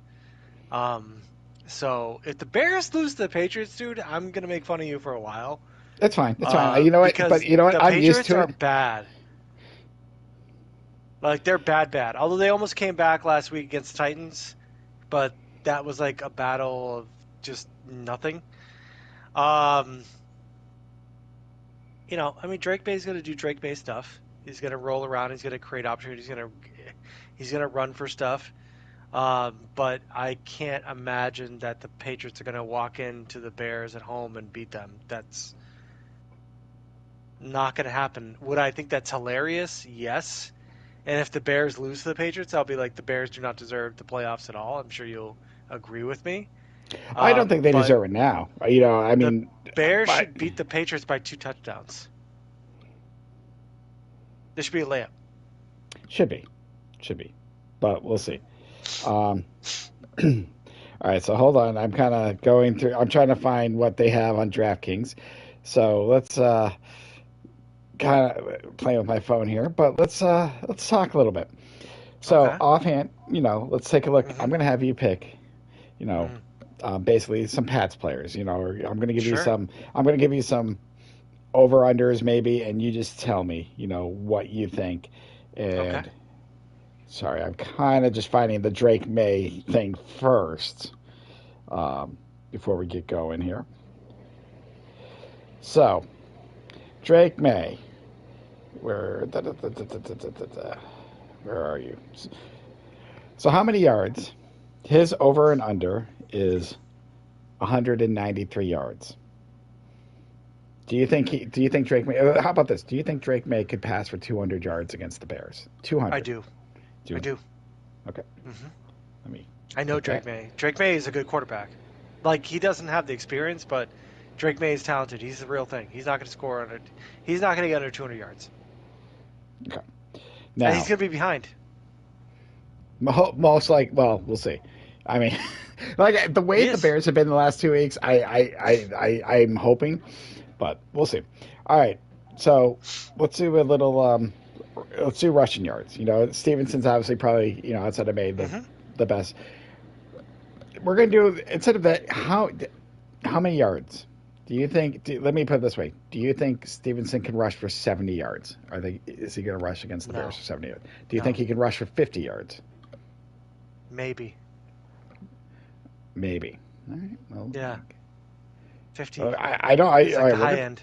Um, so if the Bears lose to the Patriots, dude, I'm gonna make fun of you for a while. It's fine. It's fine. You know what? But Because you know what? the I'm used Patriots to are it. bad. Like they're bad, bad. Although they almost came back last week against Titans, but that was like a battle of just nothing. Um, I mean, Drake May's gonna do Drake May stuff. He's gonna roll around. He's gonna create opportunities. He's gonna run for stuff. But I can't imagine that the Patriots are gonna walk into the Bears at home and beat them. That's not gonna happen. Would I think that's hilarious? Yes. And if the Bears lose to the Patriots, I'll be like, the Bears do not deserve the playoffs at all. I'm sure you'll agree with me. I don't think they But deserve it now. I the mean, Bears but should beat the Patriots by 2 touchdowns. This should be a layup. should be, should be, but we'll see. Um, all right, so hold on. I'm kind of going through. I'm trying to find what they have on DraftKings. So let's kind of playing with my phone here, but let's talk a little bit. So Okay. offhand, let's take a look. I'm Hmm. going to have you pick, you know, Hmm. basically some Pats players. Or I'm going to give you Sure. some. I'm going to give you some over unders maybe, and you just tell me, what you think. Okay. And sorry, I'm kind of just finding the Drake May thing first before we get going here. So Drake May, where where are you? So how many yards? His over and under is 193 yards. Do you think Drake May? How about this? Do you think Drake May could pass for 200 yards against the Bears? I 200. do. Do I do. okay. Hmm. Let me I know Okay. Drake May. Drake May is a good quarterback. Like he doesn't have the experience, but Drake May is talented. He's the real thing. He's not going to score under. He's not going to get under 200 yards, Okay. and he's Now, going to be behind. most like, well, we'll see. I mean, like the way He the is. Bears have been the last 2 weeks, I'm hoping, but we'll see. All right, so let's do a little, let's do rushing yards. Stevenson's obviously probably, outside of May, Hmm. the best. We're gonna do instead of that. How many yards do you think? Let me put it this way: do you think Stevenson can rush for 70 yards? Is he going to rush against the Bears No, for 70 yards? Do you think no, he can rush for 50 yards? maybe. Maybe. All right. Well, Yeah, 50 I don't. is All like right. the high end.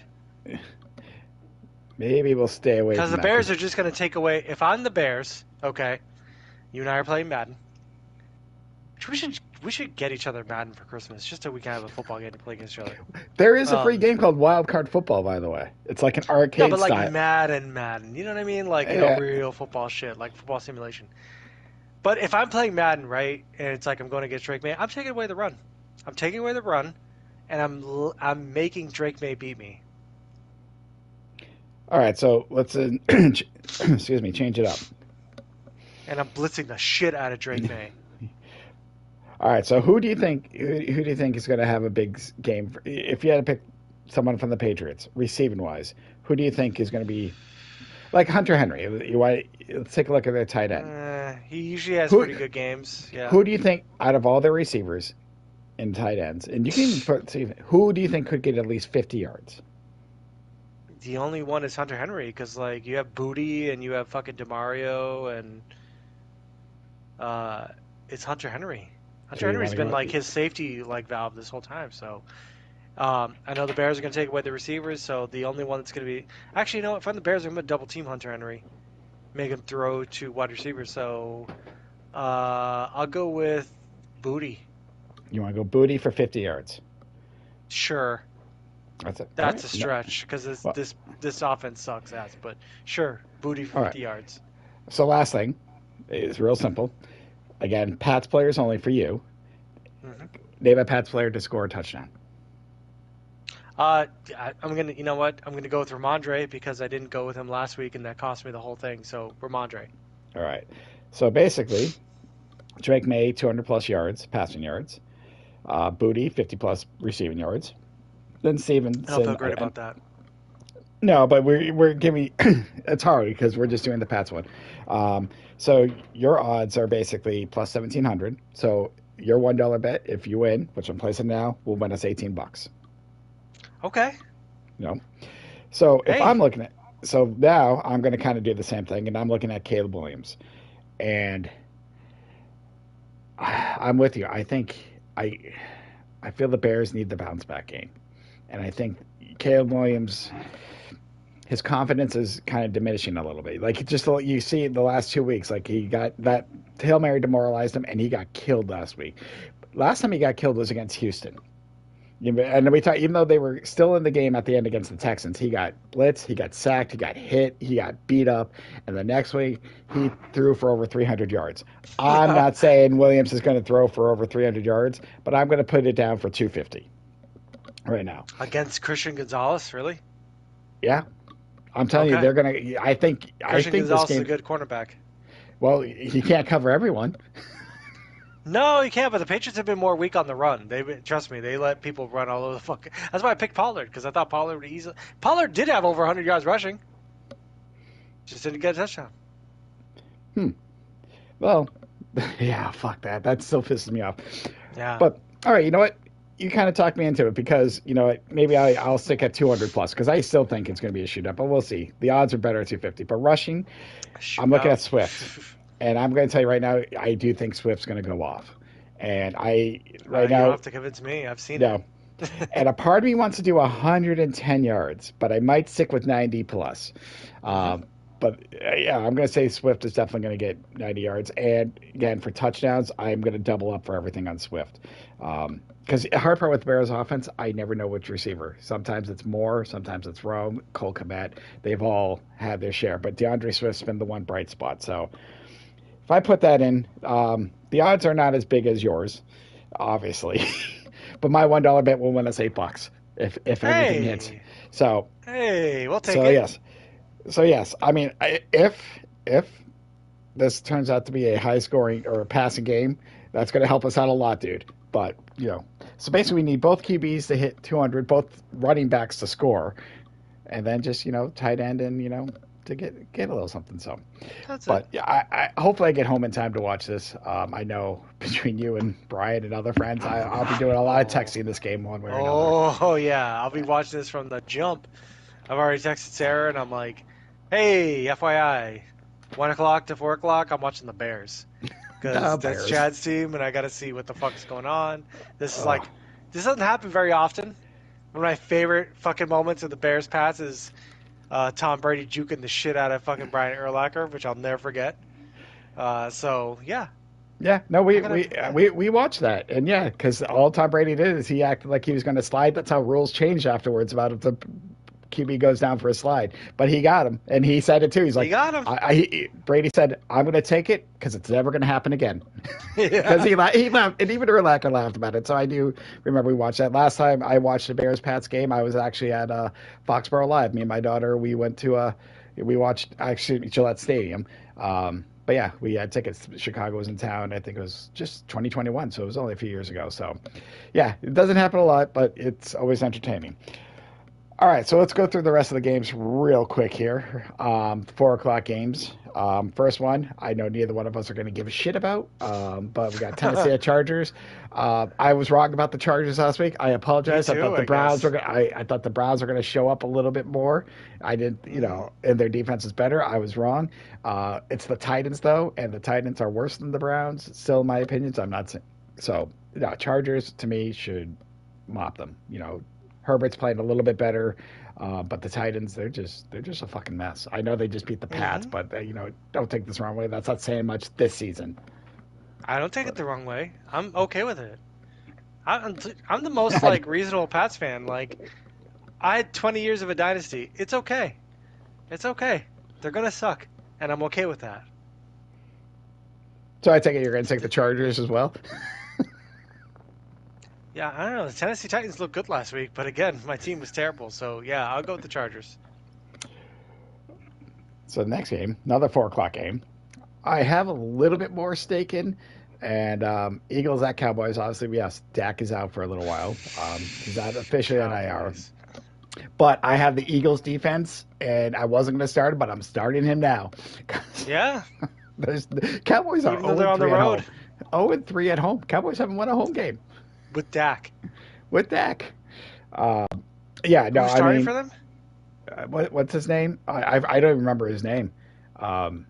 Maybe we'll stay away Because from the that Bears because are just going to take away. If I'm the Bears, okay, you and I are playing Madden. Which we should get each other Madden for Christmas, just so we can have a football game to play against each other. there is a free Um, game called Wild Card Football. By the way, it's like an no, arcade but like style. Madden. You know what I mean? Like Yeah. real football shit, like football simulation. But if I'm playing Madden, right, and it's like I'm going against Drake May, I'm taking away the run. I'm taking away the run, and I'm making Drake May beat me, All right. So let's excuse me, change it up. and I'm blitzing the shit out of Drake May. All right. So who do you think? Who do you think is going to have a big game? If you had to pick someone from the Patriots, receiving wise, who do you think is going to be like Hunter Henry? Let's take a look at their tight end. He usually has Who pretty good games. Yeah. who do you think out of all their receivers and tight ends, and you can even see who do you think could get at least 50 yards? The only one is Hunter Henry because like you have Booty and you have fucking Demario and uh, it's Hunter Henry. So Hunter you want Henry's to been go? like his safety like valve this whole time. So I know the Bears are going to take away the receivers. So the only one that's going to be actually, you know what? If I'm the Bears, I'm going to double team Hunter Henry, make him throw to wide receivers. So I'll go with Booty. You want to go Booty for 50 yards? Sure, That's it. All that's right. a No. stretch because this Well, this this offense sucks ass. But sure, Booty for all right. 50 yards. So last thing is real simple. Again, Pats players only for you. Hmm. Name a Pats player to score a touchdown. I'm gonna, you know what? I'm gonna go with Ramondre because I didn't go with him last week, and that cost me the whole thing. So Ramondre. All right. So basically, Drake May 200 plus yards, passing yards. Booty 50 plus receiving yards. Then I don't feel Stevenson. great about that. No, but we're giving. It's hard because we're just doing the Pats one. So your odds are basically plus 1,700. So your $1 bet, if you win, which I'm placing now, will win us $18. Okay. You know. So if I'm Hey. looking at, so now I'm going to kind of do the same thing, and I'm looking at Caleb Williams, and I'm with you. I I feel the Bears need the bounce back game, and I think Caleb Williams, his confidence is kind of diminishing a little bit. Like just you see the last 2 weeks, like he got that Hail Mary demoralized him, and he got killed last week. Last time he got killed was against Houston. And we talk, even though they were still in the game at the end against the Texans, he got blitzed, he got sacked, he got hit, he got beat up, and the next week he threw for over 300 yards. I'm not saying Williams is going to throw for over 300 yards, but I'm going to put it down for 250 right now. Against Christian Gonzalez, really? Yeah, I'm telling you, Okay. they're going to. I Christian think this Gonzalez is a game. good cornerback. Well, he can't cover everyone. No, you can't. But the Patriots have been more weak on the run. Trust me, they let people run all over the fuck. That's why I picked Pollard because I thought Pollard would easily. Pollard did have over 100 yards rushing, just didn't get a touchdown. Hmm. Well, yeah, fuck that. That still pisses me off. Yeah. But all right, you know what? You kind of talked me into it because you know what? Maybe I'll stick at 200 plus because I still think it's going to be a shootout, but we'll see. The odds are better at 250. But rushing, I'm looking Shootout. at Swift, and I'm going to tell you right now, I do think Swift's going to go off. And I right You don't now, have to convince me. I've seen it. no. And a part of me wants to do 110 yards, but I might stick with 90 plus. Hmm. But yeah, I'm going to say Swift is definitely going to get 90 yards. And again, for touchdowns, I'm going to double up for everything on Swift. Because the hard part with the Bears offense, I never know which receiver. Sometimes it's Moore, sometimes it's Rome, Cole Kmet. They've all had their share. But DeAndre Swift's been the one bright spot. So if I put that in, the odds are not as big as yours, obviously, but my $1 bet will win us $8 if everything hits. Hey, So hey, we'll take so it. yes, so yes. I mean, if this turns out to be a high scoring or a passing game, that's going to help us out a lot, dude. But so basically, we need both QBs to hit 200, both running backs to score, and then just tight end and to get a little something. So, That's it. but yeah, I hopefully I get home in time to watch this. I know between you and Brian and other friends, I'll be doing a lot of Oh, texting this game one way or another. oh yeah. I'll be watching this from the jump. I've already texted Sarah, and I'm like, "Hey, FYI, 1 o'clock to 4 o'clock, I'm watching the Bears because that's Bears. Chad's team, and I got to see what the fuck's going on." This is Oh, like, this doesn't happen very often. One of my favorite fucking moments of the Bears Pats is Tom Brady juking the shit out of fucking Brian Urlacher, which I'll never forget. So yeah, yeah. No, I gotta, yeah, we watched that, and yeah, because all Tom Brady did is he acted like he was going to slide. That's how rules changed afterwards about if the QB goes down for a slide. But he got him, and he said it too. He's he like, got him. Brady said, "I'm going to take it because it's never going to happen again." Because Yeah. he laughed, and even Urlacher laughed about it. So I do remember we watched that. Last time I watched the Bears Pats game, I was actually at Foxborough Live. Me and my daughter, we went to we watched actually Gillette Stadium. But yeah, we had tickets. Chicago was in town. I think it was just 2021, so it was only a few years ago. So yeah, it doesn't happen a lot, but it's always entertaining. All right, so let's go through the rest of the games real quick here. 4 o'clock games. First one, I know neither one of us are going to give a shit about, but we got Tennessee at Chargers. I was wrong about the Chargers last week. I Me apologize. I thought too, the I Browns guess. were. I thought the Browns were going to show up a little bit more. I did, Hmm. and their defense is better. I was wrong. It's the Titans though, and the Titans are worse than the Browns. Still, in my opinion, so I'm not saying. So, no, Chargers to me should mop them. Herbert's playing a little bit better, but the Titans they're just a fucking mess. I know they just beat the Pats, Hmm. but don't take this the wrong way. That's not saying much this season. I don't take it But the wrong way. I'm okay with it. I'm the most I, like reasonable Pats fan. Like I had 20 years of a dynasty. It's okay. It's okay. They're gonna suck, and I'm okay with that. so I take it you're going to take the Chargers as well. Yeah, I don't know. The Tennessee Titans looked good last week, but again, my team was terrible. So yeah, I'll go with the Chargers. So the next game, another 4 o'clock game. I have a little bit more stake in, and Eagles at Cowboys. Obviously, yes, Dak is out for a little while. He's not officially on IR, Cowboys. but I have the Eagles defense, and I wasn't going to start him, but I'm starting him now. Yeah, The Cowboys are even though 0 they're and on the 3 at road home. 0 and 3 at home. Cowboys haven't won a home game with Dak. with Dak. Uh, yeah, no, Who's I starting for mean, them? what's his name? I don't even remember his name. Um,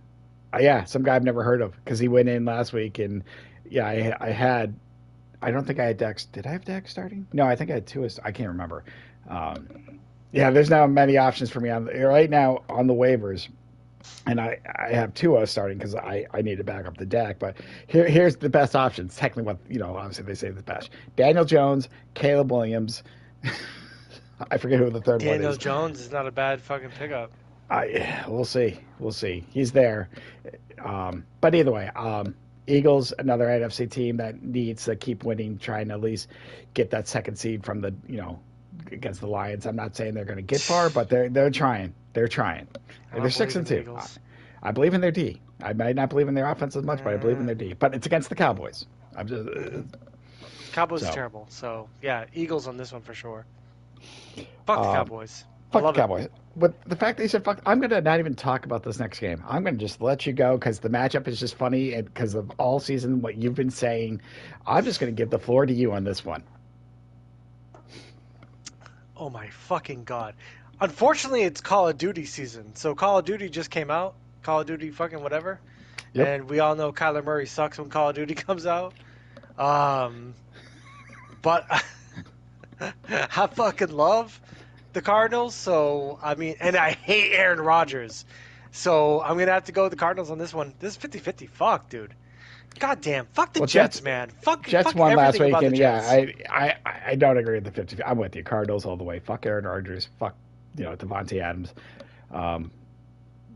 yeah, some guy I've never heard of because he went in last week, and yeah, I had. I don't think I had Dak. Did I have Dak starting? No, I think I had two. I can't remember. Um, yeah, there's now many options for me on right now on the waivers. And I have Tua starting because I need to back up the deck. But here's the best options. Technically, what obviously they say the best: Daniel Jones, Caleb Williams. I forget who the third one Daniel is. Jones is not a bad fucking pickup. We'll see, we'll see. He's there, but either way, Eagles, another NFC team that needs to keep winning, trying to at least get that second seed from the against the Lions. I'm not saying they're going to get far, but they're trying. They're trying. I They're don't six believe in and the two. Eagles. I believe in their D. I might not believe in their offense as much, but I believe in Uh, their D. But it's against the Cowboys. I'm just Cowboys is so terrible. So yeah, Eagles on this one for sure. Fuck the um, Cowboys. I fuck the love it. Cowboys. But the fact that you said fuck, I'm gonna not even talk about this next game. I'm gonna just let you go because the matchup is just funny and because of all season what you've been saying. I'm just gonna give the floor to you on this one. Oh my fucking god. Unfortunately, it's Call of Duty season. So Call of Duty just came out. Call of Duty fucking whatever. Yep. And we all know Kyler Murray sucks when Call of Duty comes out. Um, but I fucking love the Cardinals. So, I mean, and I hate Aaron Rodgers. So I'm going to have to go with the Cardinals on this one. This is 50-50. Fuck, dude. God damn. Fuck the Well, Jets, man. Jets Fuck won last everything week, about the and yeah, Jets. I don't agree with the 50. I'm with you. Cardinals all the way. Fuck Aaron Rodgers. Fuck Devontae Adams. Um,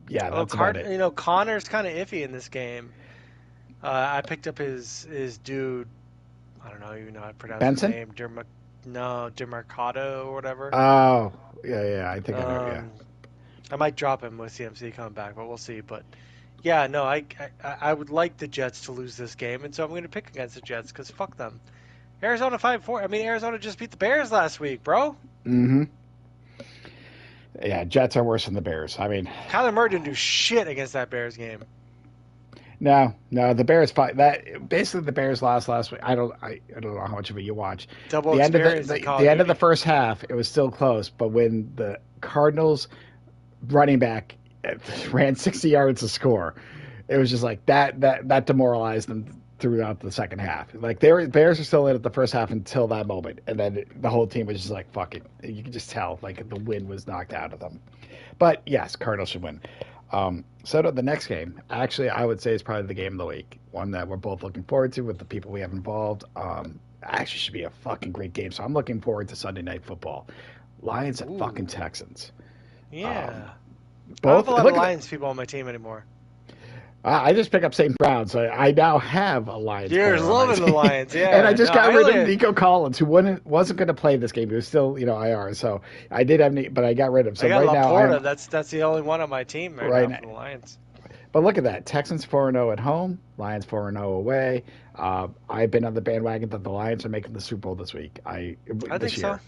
yeah, Oh, that's about it. Connor's kind of iffy in this game. I picked up his dude. I don't know even know how to pronounce his Benson? name. No, Demarcado or whatever. Oh, yeah. I think I know. Yeah. Um, I might drop him with CMC coming back, but we'll see. But yeah, no, I would like the Jets to lose this game, and so I'm going to pick against the Jets because fuck them. Arizona 5-4. I mean, Arizona just beat the Bears last week, bro. Mm-hmm. Yeah, Jets are worse than the Bears. I mean, Kyler Murray didn't do shit against that Bears game. no, the Bears fight that basically the Bears lost last week. I don't know how much of it you watch. Double The end of experience in Call the of end of the Duty. first half, it was still close. But when the Cardinals running back ran 60 yards to score, it was just like that demoralized them throughout the second half. Like Bears are still in it the first half until that moment, and then the whole team was just like fuck it. You could just tell like the wind was knocked out of them. But yes, Cardinals should win. So the next game, actually, I would say is probably the game of the week. One that we're both looking forward to with the people we have involved. Actually, should be a fucking great game. So I'm looking forward to Sunday Night Football. Lions at Ooh, fucking Texans. Um, yeah. I don't have both a lot of look at Lions people on my team anymore. I just picked up St. Brown, so I now have a Lions You're player on my loving the team. Lions, And I yeah. just No, got I rid of really. Nico Collins, who wasn't going to play this game. He was still, IR. So I did have, but I got rid of him. So I got right now Laporta. That's the only one on my team right right now now. for the Lions. But look at that. Texans 4-0 at home, Lions 4-0 away. I've been on the bandwagon that the Lions are making the Super Bowl this Think year. so.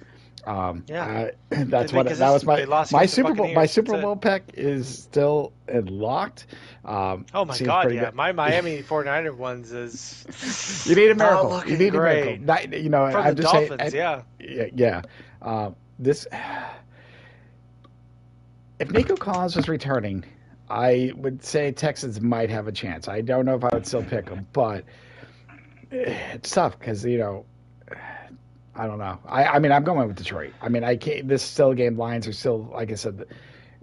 Yeah, That's because that was they lost my against the Super Bowl. My Buccaneers. That's Super it. Bowl pick is still locked. Oh my Seems God, pretty yeah. good. My Miami 49er ones is You need a not miracle. You looking need a miracle. great. From the I'm just saying. Dolphins, yeah. Yeah. This, if Nico Collins was returning, I would say Texans might have a chance. I don't know if I would still pick them, but it's tough because I don't know. I mean, I'm going with Detroit. I mean, I can't. This is still a game. Lions are still, like I said,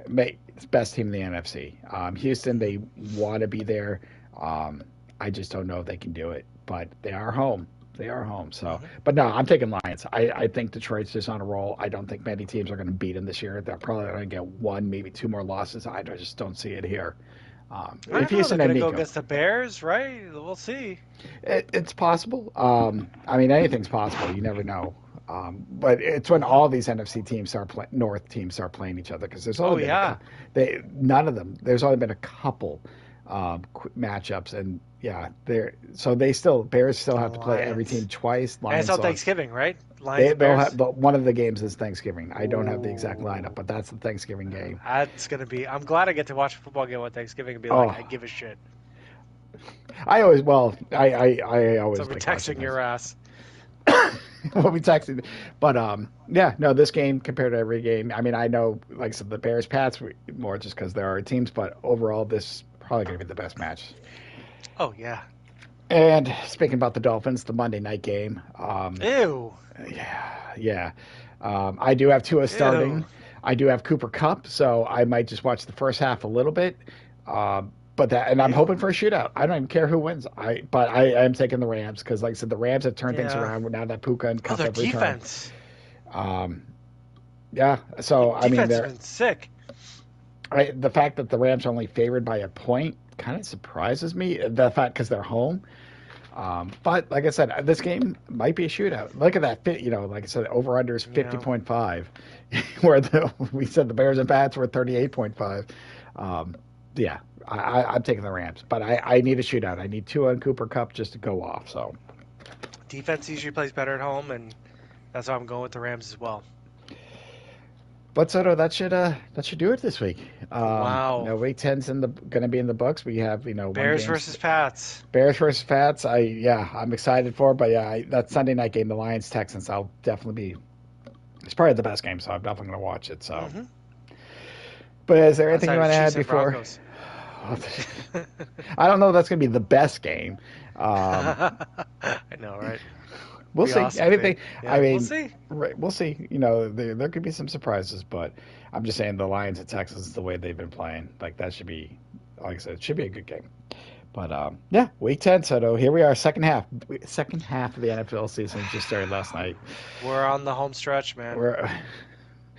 the best team in the NFC. Houston, they want to be there. I just don't know if they can do it, but they are home. They are home. So, Hmm. but no, I'm taking Lions. I think Detroit's just on a roll. I don't think many teams are going to beat them this year. They're probably going to get one, maybe two more losses. I just don't see it here. I If don't know. They're Houston and gonna go Nico, against the Bears, right? We'll see. it's possible. I mean, anything's possible. You never know. But it's when Hmm. all these NFC teams North teams start playing each other because there's Oh only been yeah, none of them. There's only been a couple matchups, and yeah, Bears still the have to play every Lions. team twice. And it's Lions on still Thanksgiving, right? Lions and they'll Bears. have one of the games is Thanksgiving. I don't have the exact Ooh, lineup, but that's the Thanksgiving game. that's gonna be. I'm glad I get to watch a football game on Thanksgiving and be like, Oh, I give a shit. I always well, I always So we're like watching texting your Thanksgiving. ass. We'll be texting. But yeah, no, this game compared to every game. I mean, I know, like I said, the Bears Pats more just because there are teams, but overall, this probably going to be the best match. Oh yeah. And speaking about the Dolphins, the Monday night game. Ew. Yeah. I do have Tua Ew. starting. I do have Cooper Cup, so I might just watch the first half a little bit. And I'm hoping Ew. for a shootout. I don't even care who wins. But I am taking the Rams because, like I said, the Rams have turned things Yeah. around now that Puka and Oh, Cup their have returned. defense. Um, yeah, so I mean, Defense has been sick. the fact that the Rams are only favored by a point kind of surprises me. The fact because they're home. But like I said, this game might be a shootout. Look at that fit. Like I said, over under is Yeah. 50.5, where we said the Bears and Pats were 38.5. Yeah, I'm taking the Rams, but I need a shootout. I need two on Cooper Cup just to go off. So, Defense usually plays better at home, and that's why I'm going with the Rams as well. but Soto, that should do it this week. Wow. Week 10's going to be in the books. We have one Bears game. versus Pats. Bears versus Pats. I'm excited for it, but yeah, that Sunday night game, the Lions Texans, I'll definitely be. It's probably the best game, so I'm definitely going to watch it. So, Mm-hmm. but is there anything Outside you of want to add Chiefs and before? Broncos. I don't know if that's going to be the best game. I know, right? We'll Be see. awesome, Anything. dude. Yeah, I mean, we'll see. right, we'll see. There could be some surprises, but I'm just saying the Lions and Texans, the way they've been playing, like that should be, like I said, it should be a good game. But yeah, week 10. So here we are, second half. Second half of the NFL season just started last night. We're on the home stretch, man.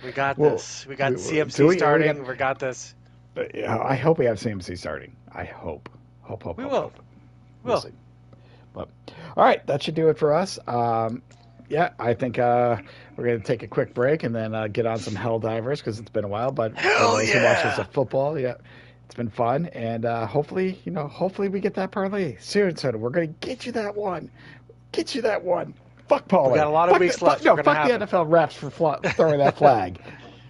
We got well, this. We got do CMC we starting. We got this. I hope we have CMC starting. I hope. We will. We'll see. But all right, that should do it for us. Yeah, I think we're going to take a quick break and then get on some Hell Divers because it's been a while. But for Hell those who watch us yeah! at football, yeah, it's been fun. And hopefully, hopefully we get that parlay soon. So we're going to get you that one. Get you that one. Fuck Pollard. We got a lot of weeks left. Fuck the NFL refs for throwing that flag.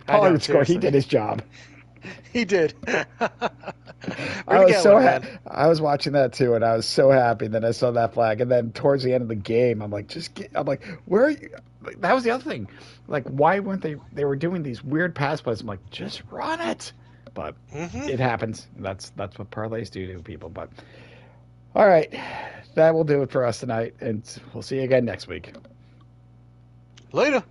Pollard scored. He did his job. He did. I was so happy. I was watching that too, and I was so happy that I saw that flag. And then towards the end of the game, I'm like, I'm like, where are you? That was the other thing. Like, why weren't they? They were doing these weird pass plays. I'm like, just run it. But it happens. That's what parlays do to people. But all right, that will do it for us tonight, and we'll see you again next week. Later.